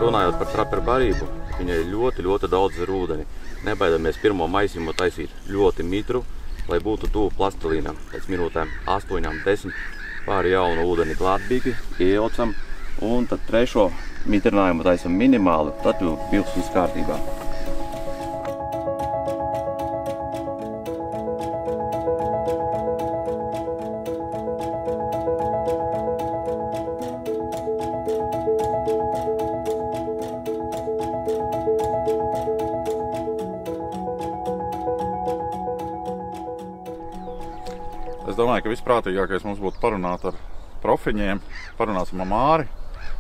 Runājot par traperu barību, viņai ļoti daudz ir ūdeni. Nebaidamies pirmo maisījumu taisīt ļoti mitru, lai būtu tuvu plastilīnam. Pēc minūtēm 8, 10 pāri jaunu ūdeni glātbīgi iejaucam, un tad trešo mitrinājumu taisam minimāli, tad jau bilks viss kārtībā. Es domāju, ka visprātīgākais mums būtu parunāt ar profiņiem, parunāsim ar Māri.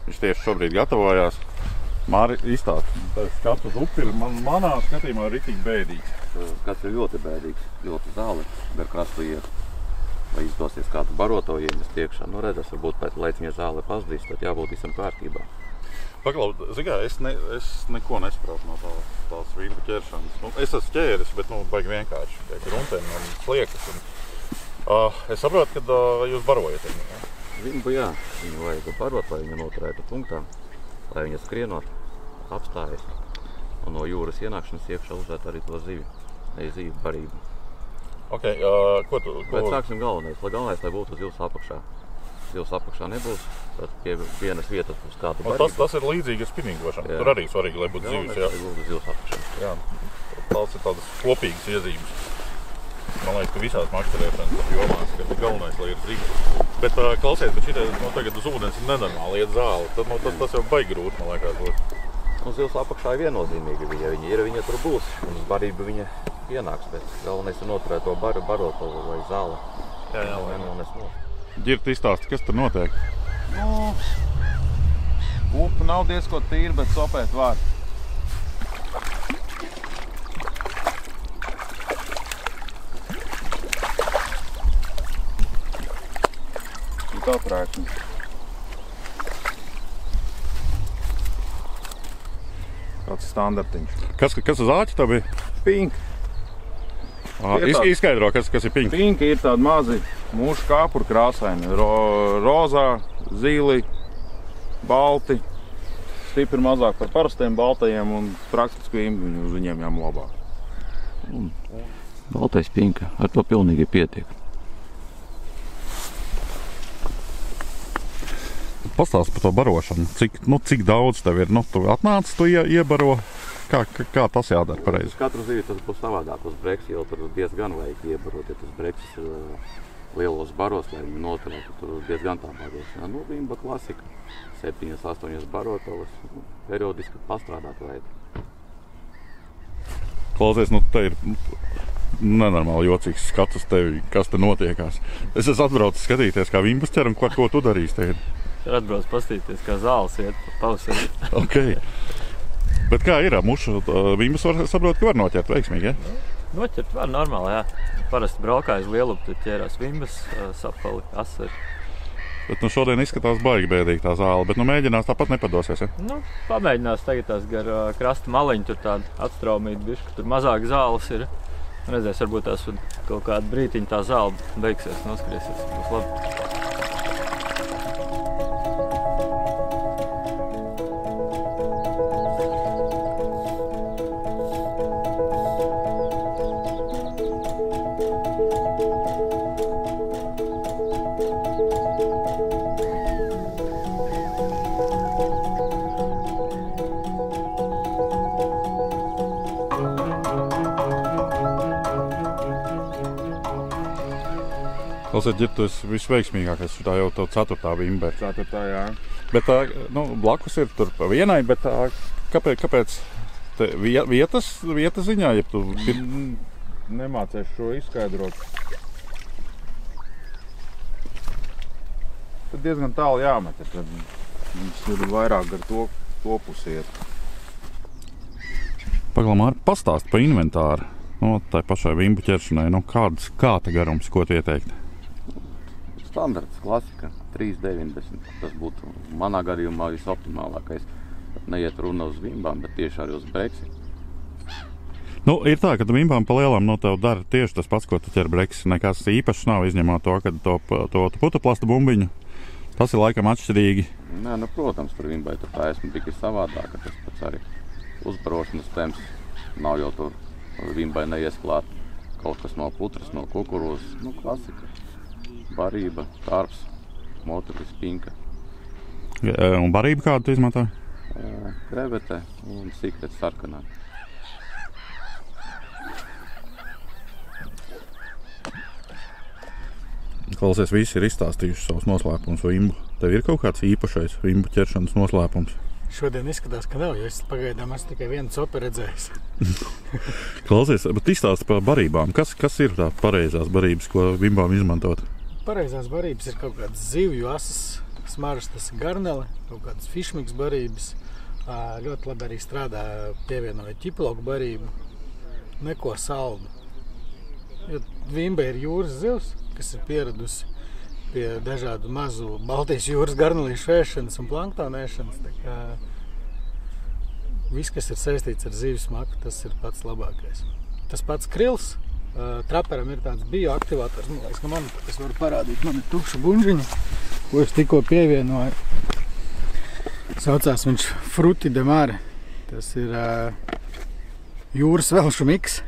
Viņš tieši šobrīd gatavojās. Māri, izstāst, skats uz upi ir manā skatījumā ritīgi bēdīgs. Skats ir ļoti bēdīgs, ļoti zāli, gar krastu iet. Vai izdosies kādu baroto iemest iekšā. Nu redzēs, varbūt pēc laiciņa zāle pazdīs, tad jābūt visam kārtībā. Paklau, zigā, es neko nesaprotu no tās vimbu ķeršanas. Nu, es esmu ķēris, bet baigi vienkārši. Tiek runteni un sliekas. Es saprotu, ka jūs barojat viņu, ja? Vimbu, jā. Viņu vajag barot, lai viņa noturētu punktā, lai viņa skrienot, apstājas. Un no jūras ienākšanas iekšā uzēt arī to zivi, zivju barību. Ok, Bet sāksim galvenais, lai būtu zivs apakšā. Zivs apakšā nebūs, tad pie vienas vietas būs kādu barību. Tas ir līdzīgi spinningošana. Tur arī svarīgi, lai būtu zivs, jā. Lai būtu zivs apakšā. Jā, tās ir tādas kopīgas iezīmes. Man liekas, ka visās makšķerēšanas jomās, ka galvenais, lai ir trīgs. Bet klausies, bet šitie tagad uz ūdens ir nenormāli iet zāli. Tad tas jau baigi grūti, man liekas, būs. Un zivs apakšā ir viennozīmīgi. Viņa tur būs. Un uz barību viņa ienāks. Bet galvenais ir noturēt to baroto vai zāli. Jā. Ģirt izstāsti, kas tur notiek? Upe nav diezko tīra, bet sopēt var. Tā prēkšana. Kāds standartiņš. Kas uz āķi tā bija? Pink. Izskaidro, kas ir pink. Pinki ir tādi mazi mūšu kāpuri krāsaini. Rozā, zili, balti. Stipri mazāk par parastiem baltajiem un praktiski vimbi uz viņiem jāmlabā. Baltais pinka, ar to pilnīgi pietiek. Pastāsti par to barošanu. Cik daudz tev ir? Tu atnāc, tu iebaro. Kā tas jādara pareizi? Uz katru zivi tas būs savādāk. Uz breksi jau tur diezgan vajag iebarot. Ja tas breksis lielos baros, lai viņi noturētu, tur diezgan tā baros. Nu, vimba klasika. 7, 8 barotavas. Periodiski pastrādāt vajag. Klausies, te ir nenormāli jocīgs skats uz tevi, kas te notiekās. Es esmu atbraucis skatīties, kā vimbas ķer un ko tu darīsi te ir. Ir atbrauc pastīties, kā zāles iet pa pavasari. Ok. Bet kā ir? Mušu vimbas saprot, ka var noķert veiksmīgi, ja? Noķert var normāli, jā. Parasti braukā uz Lielupi, tad ķērās vimbas, sapali, asari. Bet šodien izskatās baigi bēdīgi tā zāle, bet mēģinās tāpat nepadosies, ja? Pamēģinās tagad tās gar krasta maliņu, tur tāda atstraumīta bišķi, tur mazāk zāles ir. Redzēs, varbūt tās kaut kādu brītiņu tā zāle beigsies, noskriesies, būs labi. Klausiet, Ģirt, tu esi visveiksmīgākais, šitā jau tev 4. vimba. 4. jā. Bet blakus ir tur pa vienai, bet kāpēc vietas ziņā, ja tu... Nemācies šo izskaidrot. Tad diezgan tālu jāmet, tad viņš ir vairāk gar to pusi iet. Pagalam, Māri, pastāst pa inventāru. Tai pašai vimbu ķeršanai, kā te garums, ko tu ieteikti? Standarts, klasika, 3,90. Tas būtu manā gadījumā visoptimālākais. Neiet runa uz vimbām, bet tieši arī uz breksi. Ir tā, ka vimbām pa lielām no tev dara tieši tas pats, ko tu ķer breksi. Nekas īpašs nav, izņemot to, ka to putuplasta bumbiņu Tas ir laikam atšķirīgi. Nē, nu, protams, tur vimbai tur tā esmu tik savādāka. Tas pats arī uzbarošanas temps. Nav jau tur vimbai neies klāt kaut kas no putras, no kukurūzas. Nu, klasika. Barība, tārps, moturis, pinka. Un barība kādu tu izmantoji? Krevete un sīkret sarkanā. Klausies, visi ir izstāstījuši savus noslēpumus vimbu. Tev ir kaut kāds īpašais vimbu ķeršanas noslēpums? Šodien izskatās, ka nav, jo es pagaidām esmu tikai vienu copi redzējis. Klausies, bet izstāsti par barībām. Kas ir tā pareizās barības, ko vimbām izmantot? Pareizās barības ir kaut kādas zivju asas, smaržas garnele, kaut kādas fišmiks barības. Ļoti labi arī strādā pievienoja ķiploku barību. Neko saldu. Jo vimba ir jūras zivs, kas ir pieradusi pie dažādu mazu Baltijas jūras garnelīšu ēšanas un planktona ēšanas. Tā kā viss, kas ir saistīts ar zivs smaku, tas ir pats labākais. Tas pats krils. Traperam ir tāds bioaktivators. Man liekas, ka man es varu parādīt. Man ir tukša buņžiņa, ko es tikko pievienoju. Saucās viņš Fruti de Mare. Tas ir jūras velšu miks,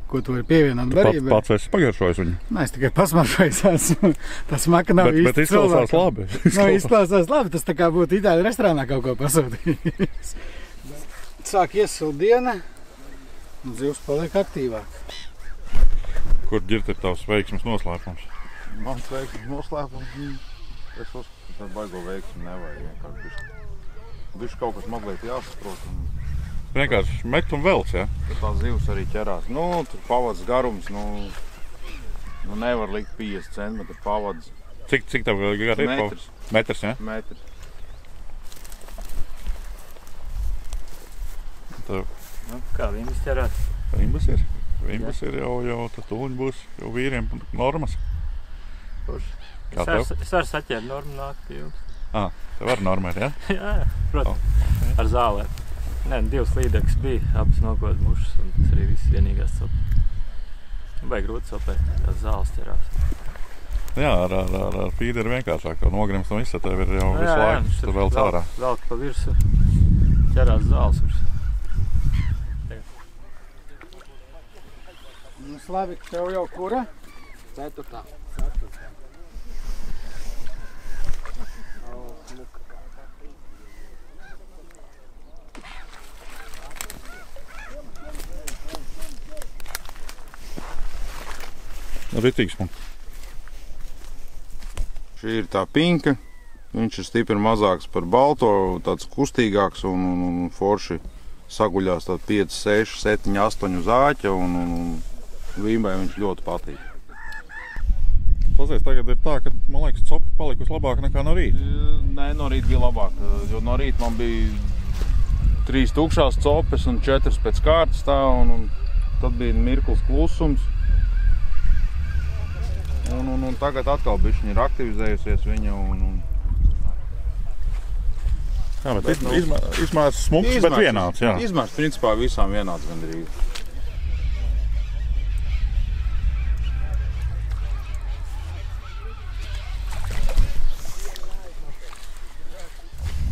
ko tu vari pievienot barībai. Pats esi pagaršojis viņu? Nē, es tikai pasmaršojis esmu. Tas smaka nav īsti Bet izklausās labi. Izklausās labi. Tas tā kā būtu itāļu restorānā kaut ko pasūtījis. Sāk iesilt diena, un zivs paliek aktīvāk. Kur ģirt ir tavs veiksmes noslēpums? Mans veiksmes noslēpums, es uzskatu, ka baigo veiksmi nevajag. Bišķi kaut kas mazliet jāsaprot. Vienkārši met un velc, ja? Tā zivs arī ķerās. Nu, tur pavads garums, nevar likt 50 centimetru pavads. Cik tev gari ir? Metrs. Metrs, ja? Metrs. Kā vimbas ķerās? Vimbas ir. Vimbas ir jau tad tūņi būs jau vīriem normas. Kā tev? Es varu saķert normu nākt pie jums. Tev var normēt, ja? Jā, protams. Ar zālēm. Nē, 2 līdekļus bija, abas nokod mušas, un tas arī viss vienīgās copas. Vai grūti copēt, tās zāles ķerās. Jā, ar fīdi ir vienkāršāk, to nogrims un viss, tev ir jau visu laiku, tu vēl cārā. Velk pa virsu, ķerās zāles virs. Nu, Slavik, tev jau kura? 4. Ritīgs man. Šī ir tā pinka. Viņš ir stipri mazāks par balto, tāds kustīgāks un forši saguļās tād 5, 6, 7, 8 zāķa un vimbai viņš ļoti patīk. Klausies, tagad ir tā, ka man liekas, copi palikusi labāk nekā no rīta. Nē, no rīta bija labāk, jo no rīta man bija 3 tukšās copes un 4 pēc kārtas tā, un tad bija mirklis klusums. Un tagad atkal bišķiņi ir aktivizējusies viņa Jā, bet izmērs smuks, bet vienāds, jā. Izmērs principā visām vienāds gandrīz.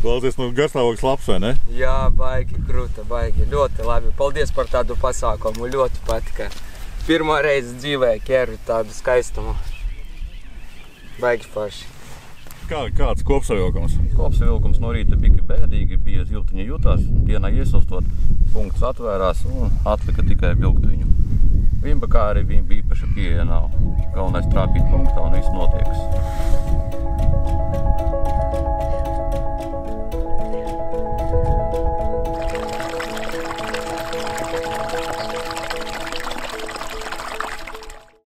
Klausies, garstāvoklis labs, vai ne? Jā, baigi, krūta, baigi. Ļoti labi. Paldies par tādu pasākumu. Ļoti patika. Pirmā reize dzīvē ķeru tādu skaistumu. Baigi forši. Kāds kopsavilkums? Kopsavilkums no rīta bija bēdīgi, bija ziltiņa jutās, dienā iesilstot, punkts atvērās un atlika tikai vilkt viņu. Vimba kā arī vimba īpaša pieeja nav. Galvenais trāpīt punktā un viss notiek.